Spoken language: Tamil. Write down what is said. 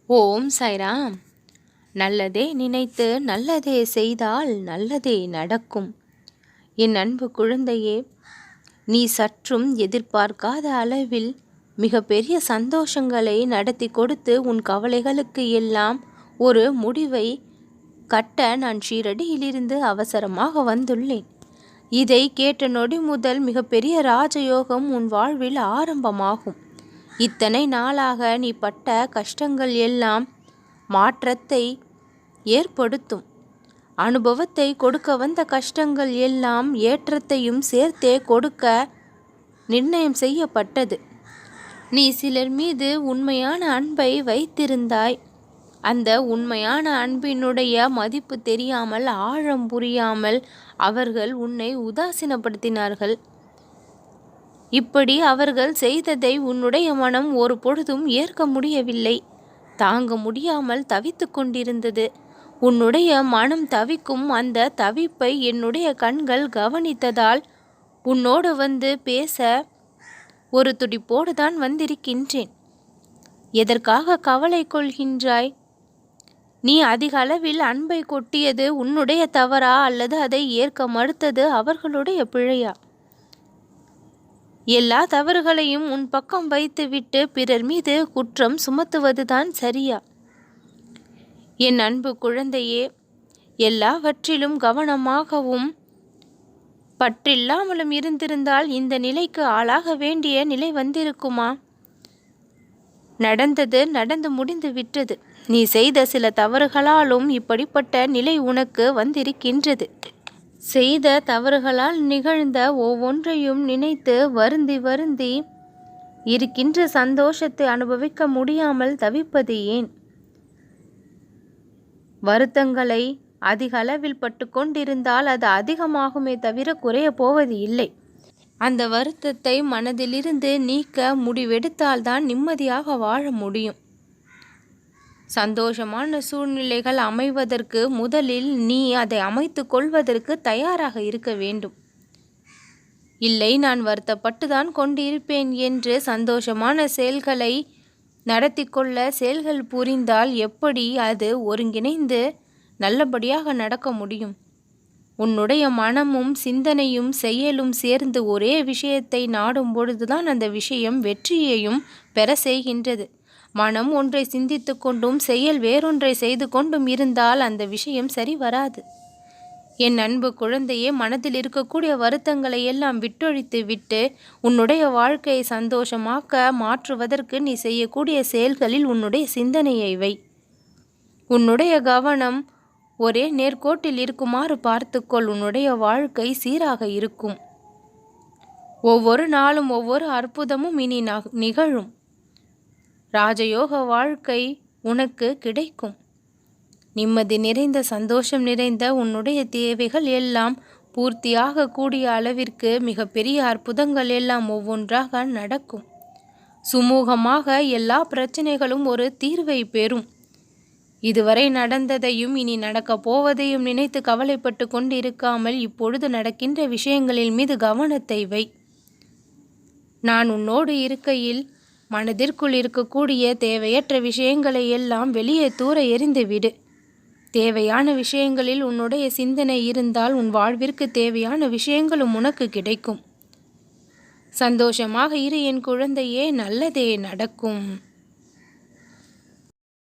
ஓம் சாய்ராம். நல்லதே நினைத்து நல்லதே செய்தால் நல்லதே நடக்கும். என் அன்பு குழந்தையே, நீ சற்றும் எதிர்பார்க்காத அளவில் மிக பெரிய சந்தோஷங்களை நடத்தி கொடுத்து உன் கவலைகளுக்கு எல்லாம் ஒரு முடிவை கட்ட நான் ஷீரடியிலிருந்து அவசரமாக வந்துள்ளேன். இதை கேட்ட நொடி முதல் மிகப்பெரிய ராஜயோகம் உன் வாழ்வில் ஆரம்பமாகும். இத்தனை நாளாக நீ பட்ட கஷ்டங்கள் எல்லாம் மாற்றத்தை ஏற்படுத்தும். அனுபவத்தை கொடுக்க வந்த கஷ்டங்கள் எல்லாம் ஏற்றத்தையும் சேர்த்தே கொடுக்க நிர்ணயம் செய்யப்பட்டது. நீ சிலர் மீது உண்மையான அன்பை வைத்திருந்தாய். அந்த உண்மையான அன்பினுடைய மதிப்பு தெரியாமல், ஆழம் புரியாமல் அவர்கள் உன்னை உதாசீனப்படுத்தினார்கள். இப்படி அவர்கள் செய்ததை உன்னுடைய மனம் ஒரு பொழுதும் ஏற்க முடியவில்லை. தாங்க முடியாமல் தவித்து கொண்டிருந்தது. உன்னுடைய மனம் தவிக்கும் அந்த தவிப்பை என்னுடைய கண்கள் கவனித்ததால் உன்னோடு வந்து பேச ஒரு துடிப்போடு தான் வந்திருக்கின்றேன். எதற்காக கவலை கொள்கின்றாய்? நீ அதிக அளவில் அன்பை கொட்டியது உன்னுடைய தவறா, அல்லது அதை ஏற்க மறுத்தது அவர்களுடைய பிழையா? எல்லா தவறுகளையும் உன் பக்கம் வைத்துவிட்டு பிறர் மீது குற்றம் சுமத்துவதுதான் சரியா? என் அன்பு குழந்தையே, எல்லாவற்றிலும் கவனமாகவும் பற்றில்லாமலும் இருந்திருந்தால் இந்த நிலைக்கு ஆளாக வேண்டிய நிலை வந்திருக்குமா? நடந்தது நடந்து முடிந்து விட்டது. நீ செய்த சில தவறுகளாலும் இப்படிப்பட்ட நிலை உனக்கு வந்திருக்கின்றது. செய்த தவறுகளால் நிகழ்ந்த ஒவ்வொன்றையும் நினைத்து வருந்தி வருந்தி இருக்கின்ற சந்தோஷத்தை அனுபவிக்க முடியாமல் தவிப்பது ஏன்? வருத்தங்களை அதிக அளவில் பட்டு கொண்டிருந்தால் அது அதிகமாகுமே தவிர குறைய போவது இல்லை. அந்த வருத்தத்தை மனதிலிருந்து நீக்க முடிவெடுத்தால்தான் நிம்மதியாக வாழ முடியும். சந்தோஷமான சூழ்நிலைகள் அமைவதற்கு முதலில் நீ அதை அமைத்து கொள்வதற்கு தயாராக இருக்க வேண்டும். இல்லை, நான் வருத்தப்பட்டுதான் கொண்டிருப்பேன் என்று சந்தோஷமான செயல்களை நடத்தி கொள்ள செயல்கள் புரிந்தால் எப்படி அது ஒருங்கிணைந்து நல்லபடியாக நடக்க முடியும்? உன்னுடைய மனமும் சிந்தனையும் செயலும் சேர்ந்து ஒரே விஷயத்தை நாடும் பொழுதுதான் அந்த விஷயம் வெற்றியையும் பெற செய்கின்றது. மனம் ஒன்றை சிந்தித்து கொண்டும் செயல் வேறொன்றை செய்து கொண்டும் இருந்தால் அந்த விஷயம் சரி வராது. என் அன்பு குழந்தையே, மனதில் இருக்கக்கூடிய வருத்தங்களை எல்லாம் விட்டொழித்து விட்டு உன்னுடைய வாழ்க்கையை சந்தோஷமாக்க மாற்றுவதற்கு நீ செய்யக்கூடிய செயல்களில் உன்னுடைய சிந்தனையை வை. உன்னுடைய கவனம் ஒரே நேர்கோட்டில் இருக்குமாறு பார்த்துக்கொள். உன்னுடைய வாழ்க்கை சீராக இருக்கும். ஒவ்வொரு நாளும் ஒவ்வொரு அற்புதமும் இனி நிகழும். ராஜயோக வாழ்க்கை உனக்கு கிடைக்கும். நிம்மதி நிறைந்த, சந்தோஷம் நிறைந்த உன்னுடைய தேவைகள் எல்லாம் பூர்த்தியாக கூடிய அளவிற்கு மிகப்பெரிய அற்புதங்கள் எல்லாம் ஒவ்வொன்றாக நடக்கும். சுமூகமாக எல்லா பிரச்சனைகளும் ஒரு தீர்வை பெறும். இதுவரை நடந்ததையும் இனி நடக்கப் போவதையும் நினைத்து கவலைப்பட்டு கொண்டிருக்காமல் இப்பொழுது நடக்கின்ற விஷயங்களின் மீது கவனத்தை வை. நான் உன்னோடு இருக்கையில் மனதிற்குள் இருக்கக்கூடிய தேவையற்ற விஷயங்களை எல்லாம் வெளியே தூர எறிந்து விடு. தேவையான விஷயங்களில் உன்னுடைய சிந்தனை இருந்தால் உன் வாழ்விற்கு தேவையான விஷயங்களும் உனக்கு கிடைக்கும். சந்தோஷமாக இரு என் குழந்தையே, நல்லதே நடக்கும்.